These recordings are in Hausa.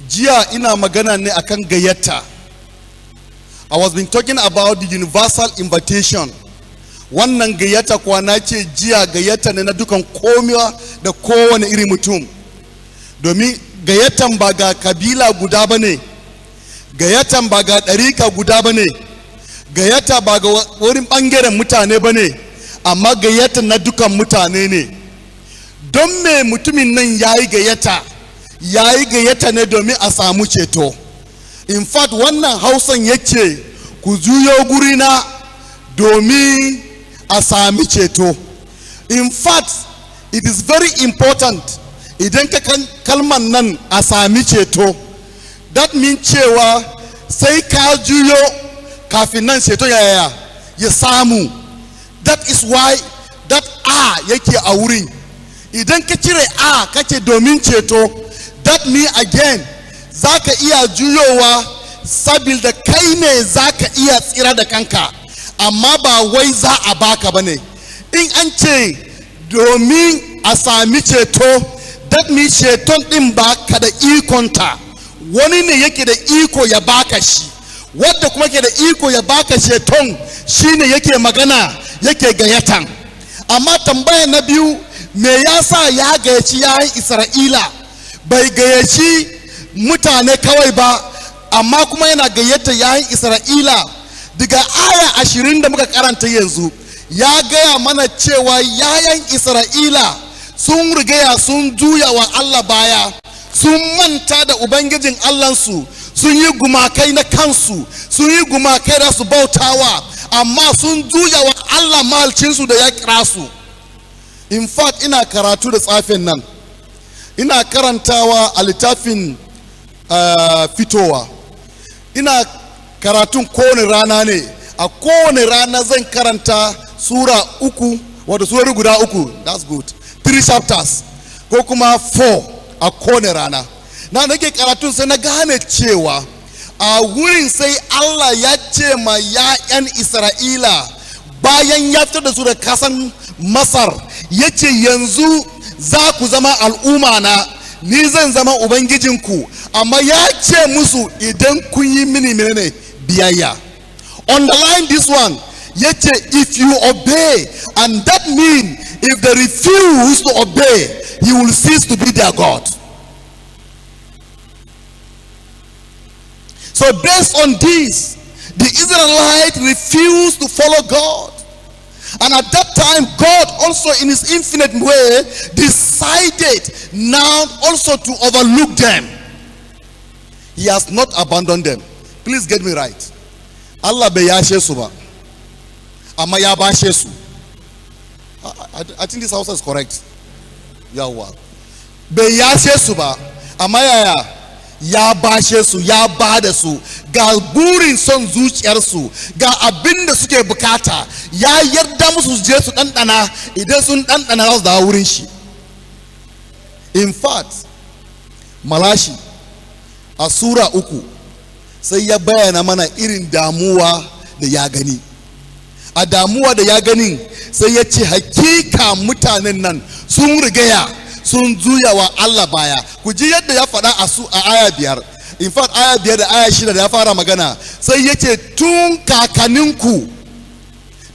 Jiya ina magana ne akan gayyata. I was been talking about the universal invitation. Wannan gayyata kuwa na ce jiya gayyata ne na dukan komiwa da kowane iri mutum. Domin gayyatan ba ga kabila guda bane, gayyatan ba ga ɗarika guda bane, gayyata ba ga wurin ɓangaren mutane bane, amma gayyatan na dukan mutane ne. Don me mutumin nan yayi gayyata ne domin a samu ceto. In fact, wannan Hausan yace ku juyo gurina domin a sami ceto. In fact, it is very important idan ka kalman nan a sami ceto. That means cewa sai ka juyo kafin nan ceto ya samu. That is why that a yake a wurin. Idan ka cire a kace domin ceto, that means again zaka iya juyowa saboda kai ne zaka iya tsira da kanka, amma ba wai za a baka bane. In an ce domin a sami ceto, that means ceton din ba ka da ikonta, wani ne yake da iko ya baka shi. Wanda kuma ke da iko ya baka ceton shine yake magana, yake gayyatan. Amma tambaya na biyu, me yasa ya gayyaci yayin Isra'ila? Bai gayyaci mutane kawai ba, amma kuma yana gayyata yayin Isra'ila. Daga aya 20 da muka karanta yanzu, ya gaya mana cewa yayin Isra'ila sun rigaya sun juya wa Allah baya, sun manta da Ubangijin Allahnsu, sun yi gumakai na kansu, sun yi gumakai da su bautawa, amma sun juya wa Allah mahalcinsu da ya kira su. In fact, ina karatu da tsafin nan, ina karantawa a littafin fitowa, ina karatun kowane rana ne. A kowane rana zan karanta sura uku, wato surori guda uku, that's good, 3 chapters ko kuma 4 a kowane rana. Na nake karatun sai na gane cewa a wurin sai Allah ya ce ma ya'yan Isra'ila bayan ya fitar da su da kasan Masar, yace yanzu za ku zama al'umma na, ni zan zama ubangijinku, amma ya ce musu idan kun yi mini menene biyayya. Underline this one, yace if you obey, and that means if they refuse to obey, he will cease to be their God. So based on this, the Israelites refused to follow God. And at that time, God also in his infinite way decided now also to overlook them. He has not abandoned them. Please get me right. Allah bai yashe su ba, amma ya bashe su. I think this house is correct. Yawa. Bai yashe su ba, amma ya bashe su, ya bada su ga burin son zuciyarsu, ga abin da suke bukata, ya yarda musu je su ɗanɗana, idan sun ɗanɗana za su dawo wurin shi. In fact, Malashi a sura 3 sai ya bayyana mana irin damuwa da ya gani. A damuwa da ya gani sai ya ce hakika mutanen nan sun rigaya sun juya wa Allah baya. Ku ji yadda ya faɗa a aya 5. In fact, aya 5 da aya 6 da ya fara magana, sai ya ce tun kakanninku,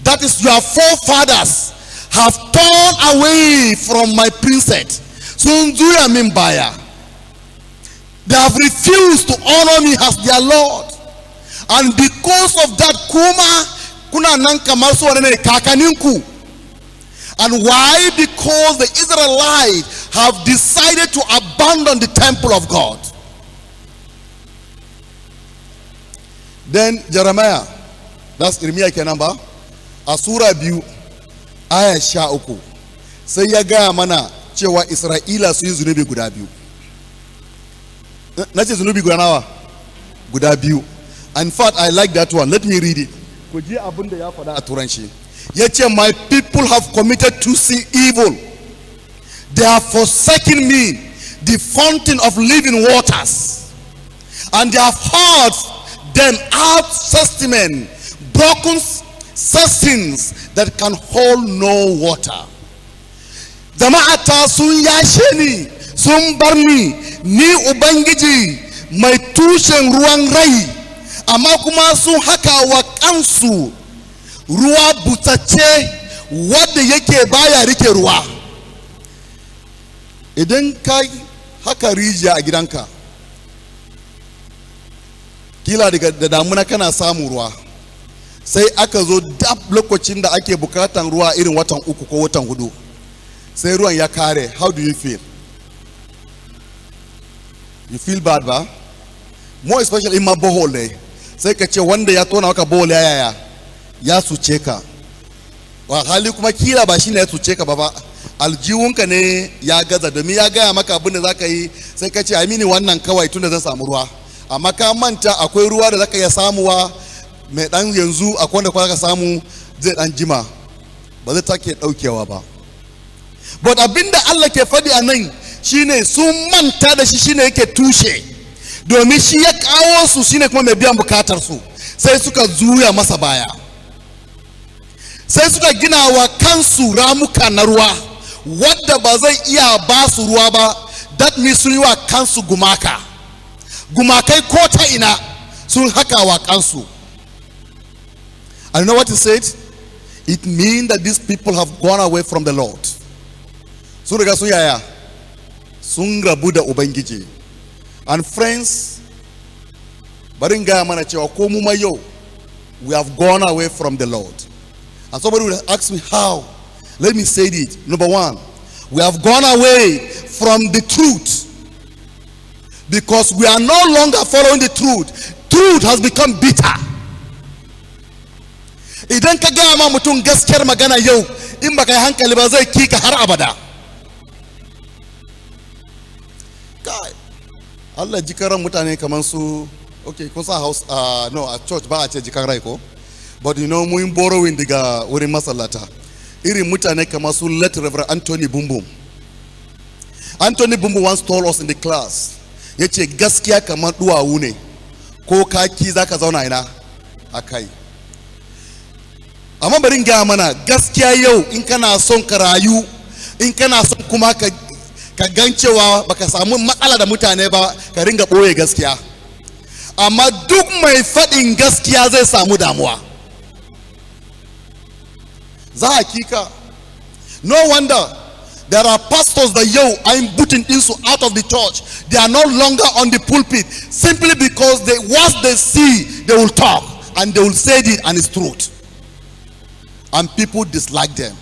that is your forefathers, have turned away from my precepts. Sun juya min baya. They have refused to honor me as their Lord. And because of that, kuna nan kamar su wane ne kakanninku. And why? Because the Israelites have decided to abandon the temple of God. Then Jeremiah, that's Irmiya kenan ba, a sura 2 aya 13 sai ya gaya mana cewa Isra'ila su yi zunubi guda biyu. Na ce zunubi guda nawa? Guda biyu. In fact, I like that one. Let me read it. Ku ji abin da ya faɗa a Turanci. Yace, my people have committed to see evil. They have forsaken me, the fountain of living waters, and they have heard them out testament, broken cistern that can hold no water. Jama'ata sun yashe ni, sun bar ni Ubangiji mai tushen ruwan rai, amma kuma sun haka wa kansu ruwa butacce wanda yake baya rike ruwa. Idan ka haka rijiya a gidanka, kila da damuna kana samun ruwa, sai aka zo dab lokacin da ake bukatan ruwa irin watan 3 ko watan 4, sai ruwan ya kare, how do you feel? You feel bad ba? More especially in my bohole ne, sai ka ce wanda ya tona maka bohole ya suce ka, wa hali kuma kila ba shine ya suce ka ba, aljihunka ne ya gaza, domin ya gaya maka abin da zaka yi, sai ka ce ai mini wannan kawai tunda zan samu ruwa, amma ka manta akwai ruwa da zaka iya samuwa mai dan yanzu, akwai wanda ka samu zai dan jima, ba zai take daukewa ba. But abinda Allah ke faɗi a nan shine sun manta da shi, shine yake tushe, domin shi ya kawo su, shine kuma mai biyan bukatar su, sai suka zuya masa baya, sai suka gina wa kansu ramuka na ruwa wadda ba zai iya ba su ruwa ba. That means sun yi wa kansu gumakai ko ta ina sun haka wa kansu. And you know what he said? It means that these people have gone away from the Lord. Sun riga sun yaya, sun rabu da Ubangiji. And friends, bari in gaya mana cewa ko mu ma yau, we have gone away from the Lord. And somebody will ask me how. Let me say it. Number one, we have gone away from the truth because we are no longer following the truth. Truth has become bitter. Idan ka gaya ma mutum gaskiyar magana yau, in baka yi hankali ba zai kika har abada. Kai, Allah jikaran mutane kaman su, okay, kun sa house, no, a church ba a ce jikan rai ko? But you know, mun borrowing daga wurin masallata. Irin mutane kamar su let Reverend Anthony Bumbum. Anthony Bumbum once told us in the class, yace gaskiya kamar duwawu ne, ko kaki zaka zauna ina akai. Amma bari in gaya mana gaskiya yau, in kana son ka rayu, in kana son kuma ka gan cewa baka samu matsala da mutane ba, ka ringa boye gaskiya. Amma duk mai faɗin gaskiya zai samu damuwa. Za hakika. No wonder there are pastors that I'm putting things out of the church. They are no longer on the pulpit simply because once they see, they will talk and they will say it and it's truth. And people dislike them.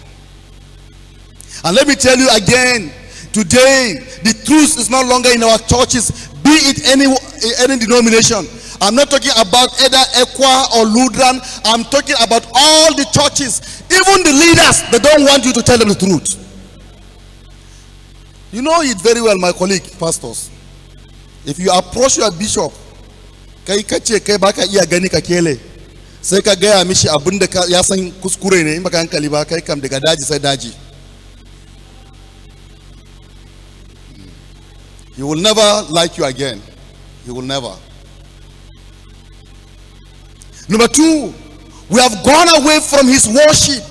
And let me tell you again, today the truth is no longer in our churches, be it any denomination. I'm not talking about either Equa or Lutheran. I'm talking about all the churches. Even the leaders, they don't want you to tell them the truth. You know it very well, my colleague, pastors. If you approach your bishop, kai kace kai baka iya gani ka kele, sai ka gaya mishi abinda ya san kuskure ne, in baka hankali ba kai kam daga daji sai daji. He will never like you again. He will never. Number two, we have gone away from his worship.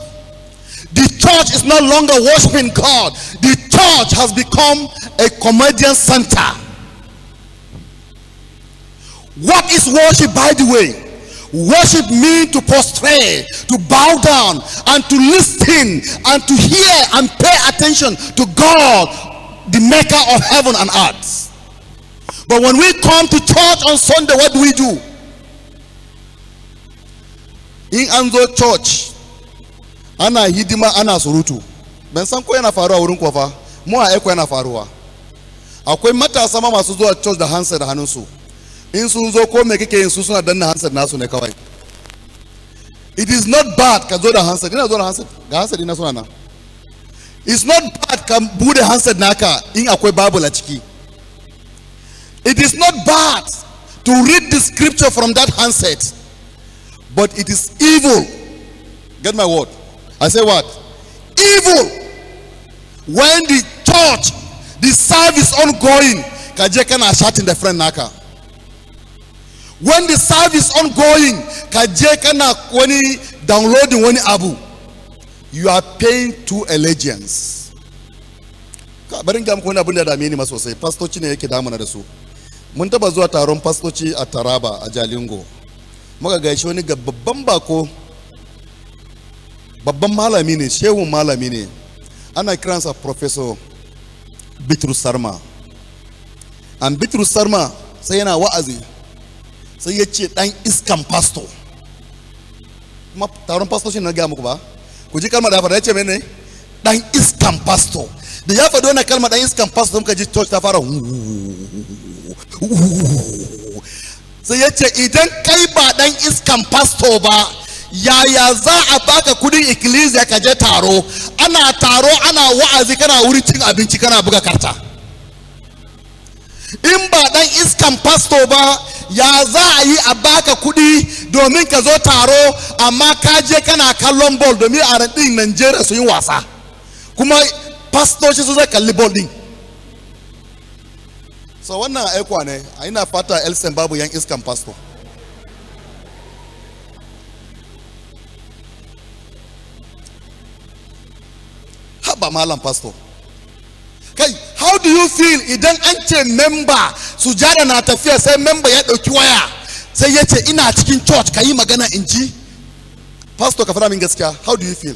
The church is no longer worshiping God. The church has become a comedian center. What is worship, by the way? Worship means to prostrate, to bow down, and to listen, and to hear and pay attention to God, the maker of heaven and earth. But when we come to church on Sunday, what do? In anzo church, ana hidima, ana surutu. Ben san ko yana faruwa wurin ko fa, mu a eko yana faruwa. Akwai matasa ma masu zuwa church da handset da hannunsu. In sun zo ko me kake yin su suna danna handset nasu ne kawai. It is not bad ka zo da handset. Ina zo da handset. Ga handset ina suna nan. It's not bad ka bude handset naka in akwai Bible a ciki. It is not bad to read the scripture from that handset. But it is evil. Get my word. I say what? Evil. When the church, the service ongoing, kaje kana shouting the friend naka. When the service ongoing, kaje kana wani downloading wani abu, you are paying two allegiance. Barin ga muku wani abin da dame ni ma sosai. Pastoci ne yake damuna da su. mun taba zuwa taron fastoci a Taraba a Jalingo, muka gaishe wani ga babban bako, babban malami ne, shehun malami ne, ana kiransa Professor Bitrus Sarma. An Bitrus Sarma sai yana wa'azi, sai ya ce dan iskan pastor. Kuma taron fastoci na gaya muku ba, ku ji kalmar da ya ce mene dan iskan pastor. Da ya faɗo na kalmar dan iskan pastor, muka ji church ta fara sai ya ce idan kai ba dan iskan pastor ba, yaya za a baka kudin ikkilisiya ka je taro, ana taro ana wa'azi kana wuri cin abinci kana buga karta? In ba dan iskan pastor ba, ya za a yi a baka kudi domin ka zo taro amma ka je kana kallon ball domin a radin Najeriya su yi wasa, kuma pastoci su zai kalli ball din? So wannan aikwa ne, a ina fata Elsen babu yan iskan pastor. Haba malam pastor, kai, how do you feel idan an ce member sujada na tafiya sai member ya dauki waya sai ya ce ina cikin church ka yi magana in ji? Pastor, ka fara min gaskiya, how do you feel?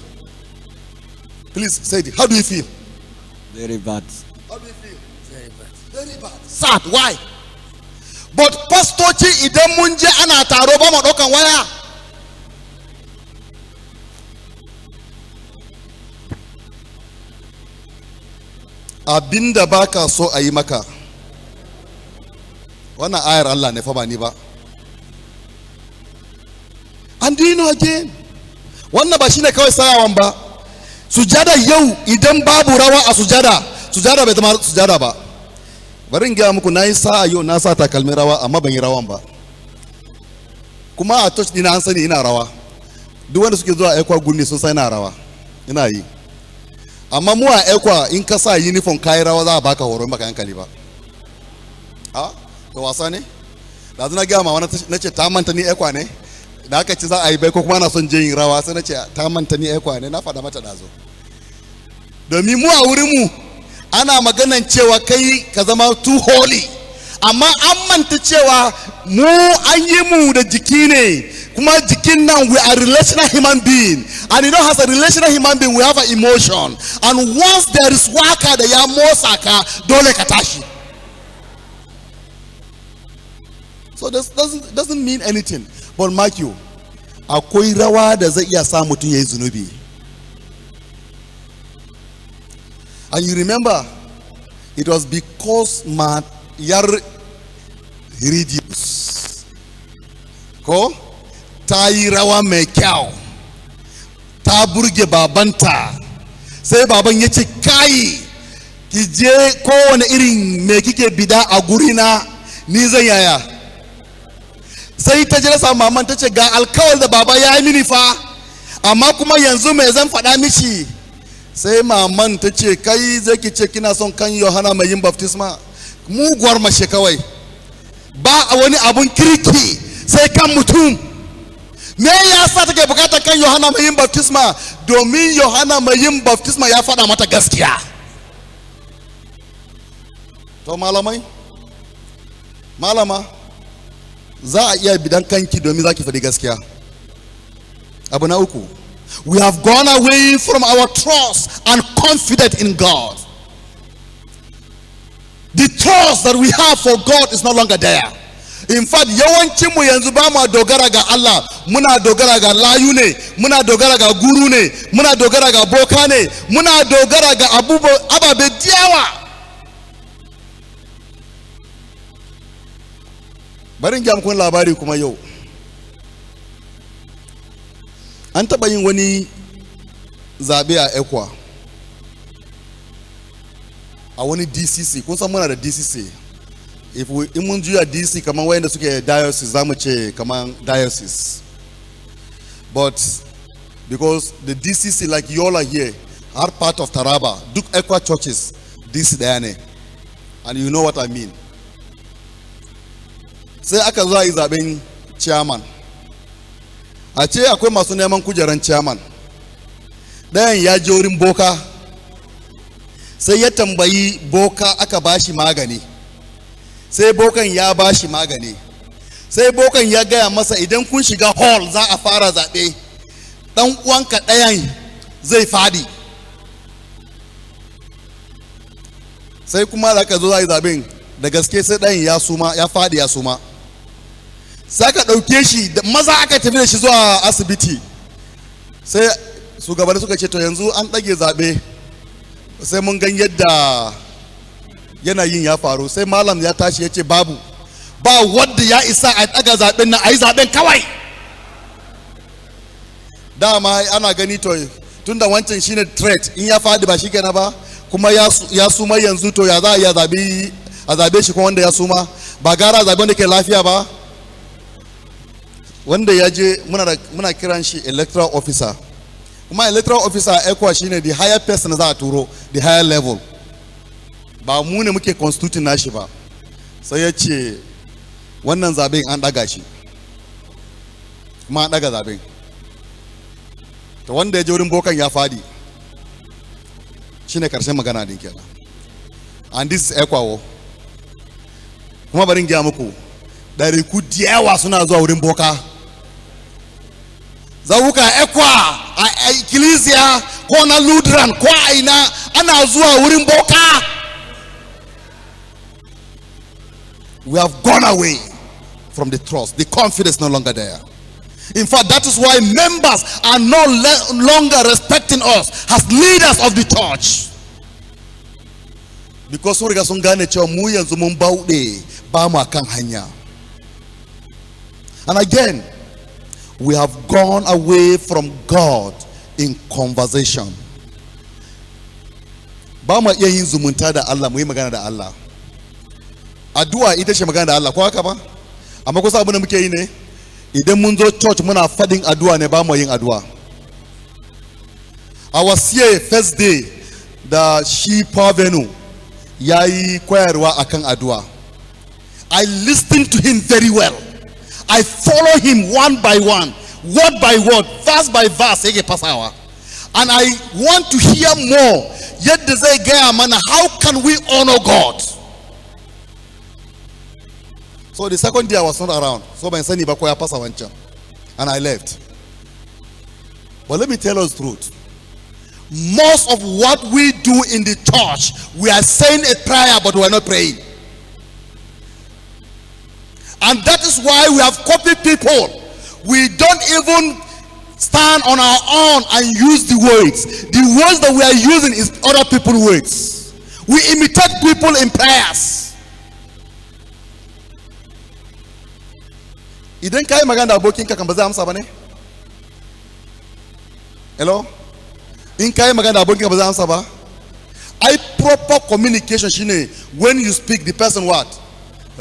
Please say it. How do you feel? Very bad. How do you feel? Very bad. Very bad. Sad. Why? But pastoci idan mun je ana taro ba mu daukan waya. Abinda baka so a yi maka, wannan ayar Allah ne fa ba ni ba. And do you know again, wannan ba shine kawai sayawan ba. Sujada yau idan babu rawa a sujada bai zama sujada ba. Bari in gaya muku, na yi sa'a yau na sa takalmin rawa amma ban yi rawan ba. Kuma a church dina an sani ina rawa. Duk wanda suke zuwa ekwa gunni sun san ina rawa, ina yi. Amma mu a ekwa in ka sa uniform kayi rawa za a baka horo in baka hankali ba. A to wasa ne? Da zuna gaya ma wani na ce ta manta ni ekwa ne, da aka ci za a yi bai ko kuma na son je yin rawa, sai na ce ta manta ni ekwa ne, na faɗa mata da zo. Domin mu a wurin mu ana maganan cewa kai ka zama too holy, amma an manta cewa mu an yi mu da jiki ne, kuma jikin nan we are relational human being, and you know, as a relational human being we have an emotion, and once there is waka da ya motsa ka dole ka tashi. So this doesn't mean anything, but mark you, akwai rawa da zai iya sa mutum yayi zunubi. And you remember, it was because yar Herodias ko ta yi rawa mai kyau, ta burge babanta, sai baban ya ce kai ki je kowane irin me kike bida a gurina ni zan yaya. Sai ta je sa maman ta ce ga alkawar da baba ya yi mini fa, amma kuma yanzu me zan faɗa mishi? Sai maman ta ce kai zai ki ce kina son kan Yohana mai yin baptisma? Muguwar mace kawai, ba a wani abun kirki sai kan mutum. Me yasa take bukatar kan Yohana mai yin baptisma? Domin Yohana mai yin baptisma ya faɗa mata gaskiya. To malamai, malama, za a iya bidan kanki domin za ki faɗi gaskiya. Abu na uku, we have gone away from our trust and confidence in God. The trust that we have for God is no longer there. In fact, yawancin mu yanzu ba mu dogara ga Allah, muna dogara ga layu ne, muna dogara ga guru ne, muna dogara ga boka ne, muna dogara ga ababe diyawa. Bari in ga muku labari kuma yau. An taɓa yin wani zaɓe a Ekwa, a wani DCC. Kun san muna da DCC. In mun juya DC kamar wayanda suke diocese, za mu ce kamar diocese. But because the DCC, like you all are here, are part of Taraba, duk Ekwa churches, DC ɗaya ne. And you know what I mean. Sai aka zo a yi zaɓen chairman. A ce akwai masu neman kujeran chairman, ɗayan ya je wurin boka, sai ya tambayi boka, aka bashi magani, sai bokan ya bashi magani, sai bokan ya gaya masa idan kun shiga hall za a fara zaɓe, ɗan uwanka ɗayan zai fadi. Sai kuma da aka zo za a yi zaɓen da gaske sai ɗayan ya suma, ya fadi ya suma. Sai aka ɗauke shi da maza aka tafi da shi zuwa asibiti. Sai shugabanni suka ce to yanzu an ɗage zaɓe, sai mun gan yadda yanayin ya faru. Sai malam ya tashi ya ce babu, ba wadda ya isa a ɗaga zaɓen nan, a yi zaɓen kawai. Dama ana gani to tunda wancan shine threat, in ya fadi ba shi kenan ba, kuma ya suma yanzu, to ya za a yi a zaɓe shi kuma wanda ya suma, ba gara zaɓe wanda ke lafiya ba. Wanda ya je muna kiran shi electoral officer, kuma electoral officer ECWA shine the higher person za a turo, the higher level, ba mu ne muke constituting nashi ba. Sai ya ce wannan zaben an daga shi, kuma an daga zaben. To wanda ya je wurin bokan ya fadi, shine karshen magana din kenan. And this is ECWA. Kuma barin gaya muku, ɗariku da yawa suna zuwa wurin boka. Zawuka ECWA a ikkilisiya ko na Lutheran ko a ina ana zuwa wurin boka. We have gone away from the trust. The confidence is no longer there. In fact, that is why members are no longer respecting us as leaders of the church. Because sun riga sun gane cewa mu yanzu mun bauɗe ba mu kan hanya. And again, we have gone away from God in conversation. Ba mu iya yin zumunta da Allah, mu yi magana da Allah. Addu'a ita ce magana da Allah, ko haka ba? Amma kusa abin da muke yi ne, idan mun zo church muna fadin addu'a ne, ba mu yin addu'a. I was here first day da shi Pavenu ya yi koyarwa akan addu'a. I listened to him very well. I follow him one by one, word by word, verse by verse yake fasawa. And I want to hear more. Yadda zai gaya mana, how can we honor God? So the second day I was not around, so ban sani ba ko ya fasa wancan, and I left. But let me tell us the truth. Most of what we do in the church, we are saying a prayer but we are not praying. And that is why we have copied people. We don't even stand on our own and use the words. The words that we are using is other people's words. We imitate people in prayers. Idan kai magana da abokinka kan ba za amsa ba ne? Hello? In kai magana da abokinka ba za amsa ba? I proper communication shine when you speak, the person what?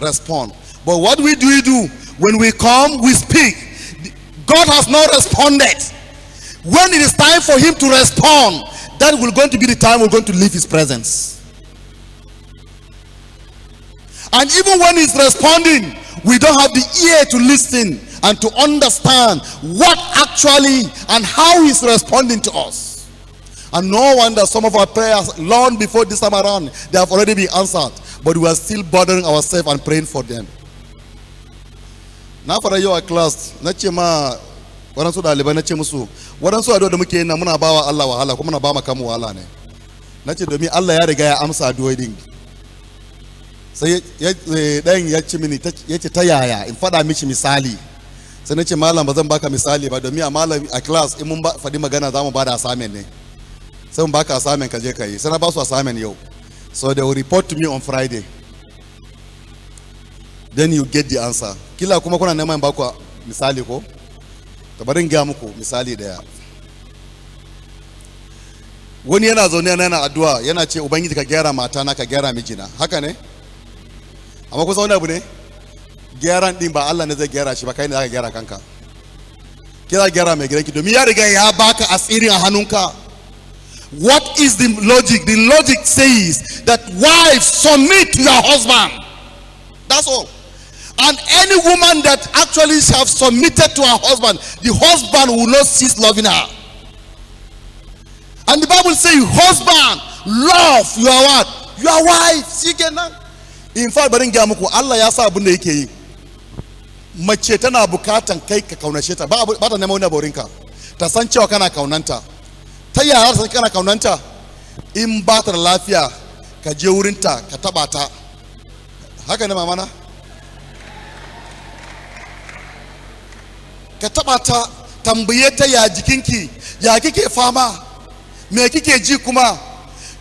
Respond. But what we do when we come, we speak. God has not responded. When it is time for him to respond, that will going to be the time we're going to leave his presence. And even when he's responding, we don't have the ear to listen and to understand what actually and how he's responding to us. And no wonder some of our prayers long before this time around, they have already been answered, but we are still bothering ourselves and praying for them. Na fara yau a class na ce ma waɗansu ɗalibai, na ce musu waɗansu addu'a da muke yi na muna bawa Allah wahala kuma muna ba mu kanmu wahala ne. Na ce domin Allah ya riga ya amsa addu'o'i din. Sai ɗayan ya ce mini, ya ce ta yaya in faɗa mishi misali. Sai na ce malam ba zan baka misali ba, domin a malam a class in mun faɗi magana za mu ba da assignment ne. Sai mun baka assignment ka je ka yi. Sai na ba su assignment yau. So they will report to me on Friday. Then you get the answer. Kila kuma kuna neman ba ku misali ko? To bari in ga muku misali daya. Wani yana zaune yana addu'a, yana ce ubangiji ka gyara matana, ka gyara mijina. Haka ne? Amma kusa wani abu ne? Gyaran din ba Allah ne zai gyara shi ba, kai ne zaka gyara kanka. Kira gyara mai gidanki domin ya riga ya baka asirin a hannunka. What is the logic? The logic says that wives submit to your husband. That's all. And any woman that actually have submitted to her husband, the husband will not cease loving her. And the Bible says, husband, love your what? Your wife. See again now? in fact barin ga muku Allah ya sa abin da yake yi. Mace tana bukatan kai ka kaunace ta, ba ta neman wani aborinka, ta san cewa kana kaunanta. Ta yaya ta san kana kaunanta? In ba ta da lafiya ka je wurinta ka taba ta. Haka ne mamana? Ka taba ta, tambaye ta ya jikinki, ya kike fama, me kike ji kuma.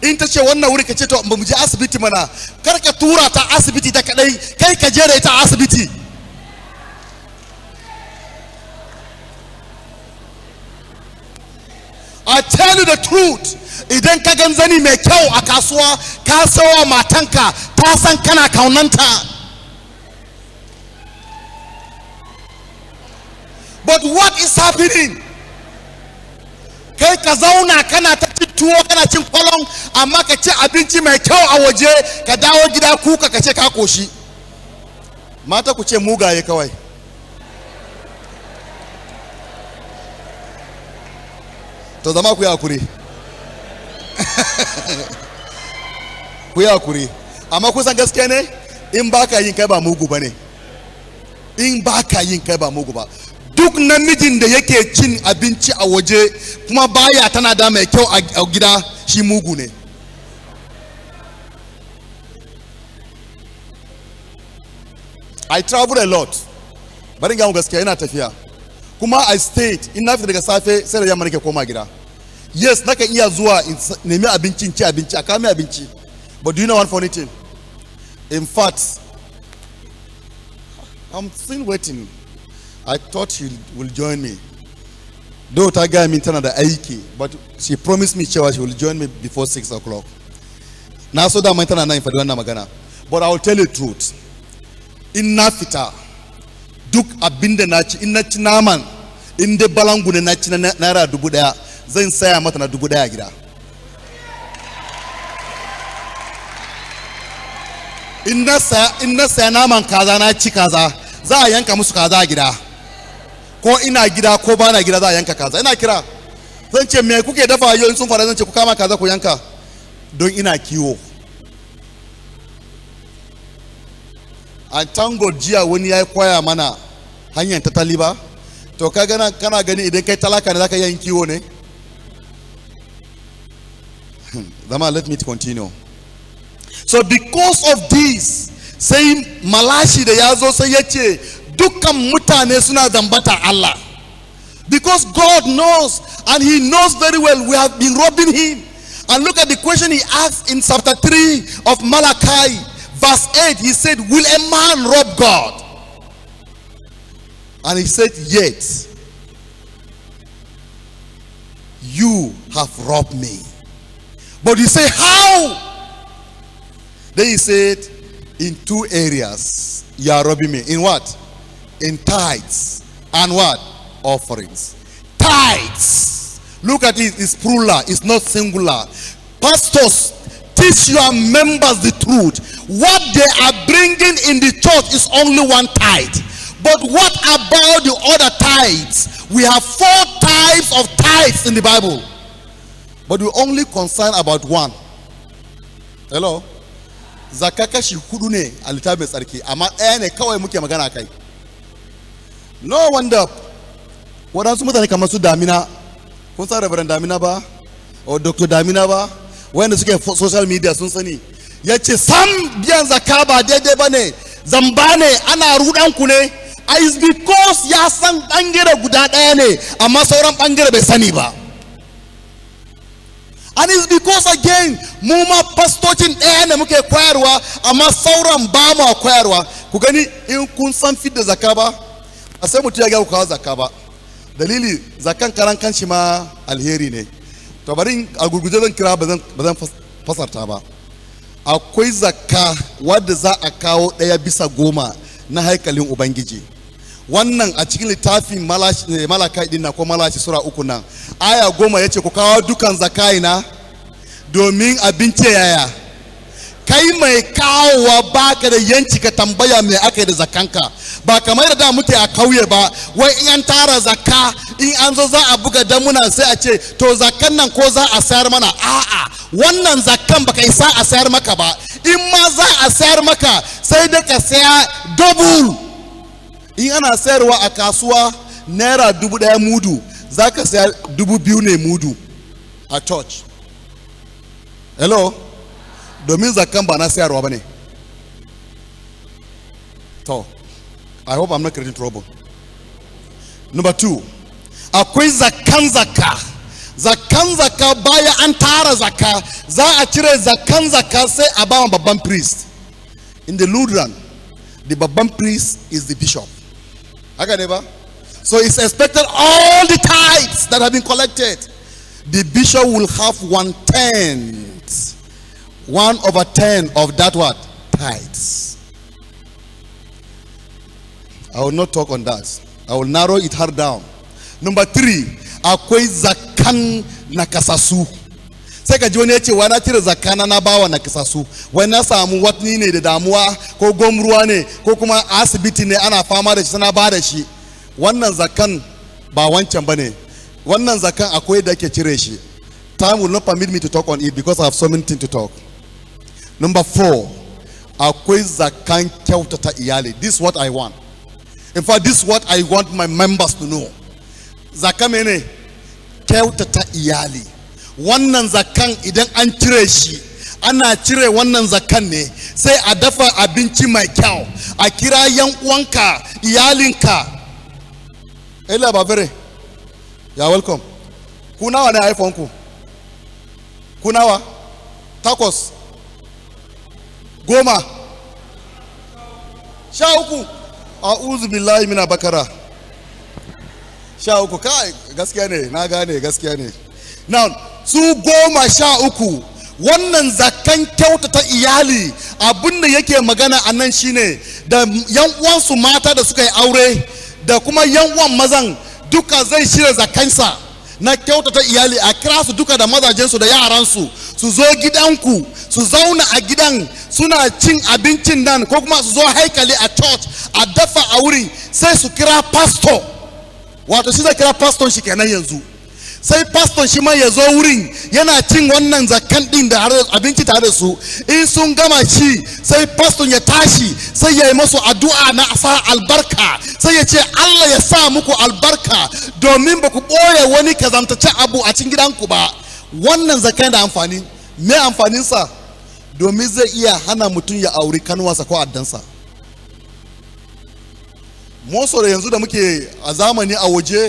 In ta ce wannan wuri ka ce to mu je asibiti mana, kar ka tura ta asibiti ta kadai, kai ka je da ita asibiti. I tell you the truth, idan ka gan zani mai kyau a kasuwa ka sawa matanka, ta san kana kaunanta. But what is happening? Kai ka zauna kana ta cin tuwo kana cin kwalon, amma ka ci abinci mai kyau a waje, ka dawo gida kuka ka ce ka koshi. Mata ku ce mugaye kawai. To zama ku yi hakuri. Ku yi hakuri. Amma kusan gaske ne, in baka yin kai ba mugu ba ne. In baka yin kai ba mugu ba. Duk namijin da yake cin abinci a waje kuma baya tana da mai kyau a gida, shi mugu ne. I travel a lot. Bari ga mu gaskiya ina tafiya. Kuma I stayed, in na fita daga safe sai da yamma nake koma gida. Yes, naka iya zuwa nemi abincin ci abinci, a kame abinci. But do you know one funny thing? In fact, I'm still waiting. I thought she will join me. Though ta gaya min tana da aiki, but she promised me cewa she will join me before 6 o'clock. Na so da mai tana nan faɗi wannan magana. But I will tell you the truth. In na fita, duk abinda na ci, in na ci naman, in dai balangu ne na ci na naira 1,000, zan saya mata na 1,000 a gida. In na saya naman kaza na ci kaza, za a yanka musu kaza a gida. Ko ina gida ko ba na gida za a yanka kaza. Ina kira, zan ce me kuke dafa yau, in sun fara zan ce ku kama kaza ku yanka, don ina kiwo. And thank God jiya wani ya koya mana hanyar tattali ba. To ka gana kana gani idan kai talaka ne zaka yin kiwo ne. Zama, let me continue. So because of this, sai malashi da yazo sai yace dukkan mutane suna zambata Allah. Because God knows, and he knows very well we have been robbing him. And look at the question he asked in chapter 3 of Malachi, verse 8. He said, will a man rob God? And he said, yet you have robbed me. But you say, how? Then he said, in 2 areas you are robbing me. In what? In tithes and what? Offerings. Tithes. Look at it, it's plural, it's not singular. Pastors, teach your members the truth. What they are bringing in the church is only 1 tithe. But what about the other tithes? We have 4 types of tithes in the Bible, but we only concern about 1. Hello? Zakaka shi hudu ne a littafin tsarki, amma ɗaya ne kawai muke magana kai. No wonder waɗansu mutane kamar su Damina, kun san Reverend Damina ba, or Dr. Damina ba, wanda suke social media sun sani, ya ce sam biyan zakka ba daidai ba ne, zamba ne, ana ruɗan ku ne. Is because ya san ɓangare guda ɗaya ne, amma sauran ɓangare bai sani ba. And it's because again, mu ma pastocin ɗaya ne muke koyarwa, amma sauran ba mu koyarwa. Ku gani in kun san fidda zakka ba, a sai mutum ya ga ku kawo zakka ba. Dalili zakkan karan kanshi ma alheri ne. To bari a gurguje zan kira ba zan fasarta ba. Akwai zakka wadda za a kawo 1/10 na haikalin Ubangiji. Wannan a cikin littafin Malakai din na ko Malachi sura 3 nan, aya 10 yace ku kawo dukan zakai na domin abinci yaya kai mai kawowa baka da yanci ka tambaya me aka yi da zakanka. Ba kamar da muke a kauye ba, wai in an tara zakka in an zo za a buga damuna sai a ce to zakkan nan ko za a sayar mana. A'a, wannan zakkan baka isa a sayar maka ba. In ma za a sayar maka sai da ka saya double. In ana sayarwa a kasuwa naira 1000 mudu, za ka saya 2000 ne mudu a church. Hello? Domin zakkan ba na sayarwa ba ne. To, I hope I'm not creating trouble. Number 2, akwai zakkan zakka. Zakkan zakka baya an tara zakka, za a cire zakkan zakka sai a ba babban priest. In the Lutheran, the babban priest is the bishop. Haka ne ba? So it's expected all the tithes that have been collected, the bishop will have 1/10, 1/10 of that what? Tithes. I will not talk on that. I will narrow it hard down. Number 3, akwai zakan nakasasu. Sai ka ji wani ya ce wa na cire zakana na bawa nakasasu, wai na samu watni ne da damuwa ko gomruwa ne ko kuma asibiti ne ana fama da shi sana ba da shi. Wannan zakan ba wancan bane. Wannan zakan akwai da ke cire shi. Time will not permit me to talk on it because I have so many things to talk. Number 4, akwai zakan kyautata iyali. This is what I want. In fact, this is what I want my members to know. Zakan mene? Kyautata iyali. Wannan zakan idan an cire shi, ana cire wannan zakan ne sai a dafa abinci mai kyau, a kira yan uwanka, iyalinka. Ela Bavere, you're welcome. Kunawa ne iPhone ku? Kunawa? Takos? Goma? Sha uku? A'udhu billahi mina bakara. Sha uku, kai gaskiya ne, na gane gaskiya ne. Now, su 13, wannan zakan kyautata iyali, abinda yake magana a nan shine da yan uwansu mata da suka yi aure da kuma yan uwan mazan duka zai shirya zakansa na kyautata iyali, a kira su duka da mazajensu da yaransu su zo gidanku su zauna a gidan suna cin abincin nan, ko kuma su zo haikali a church a dafa a wuri sai su kira pastor, wato shi zai kira pastor shi kenan yanzu. Sai pastor shi ma ya zo wurin yana cin wannan zakan din da abinci tare da su. In sun gama ci sai pastor ya tashi sai ya yi masu addu'a na sa albarka, sai ya ce Allah ya sa muku albarka domin ba ku ɓoye wani kazantace abu a cikin gidanku ba. Wannan zakan da amfani, me amfaninsa? Domin zai iya hana mutum ya auri kanuwarsa ko addansa. Moso da yanzu da muke a zamani a waje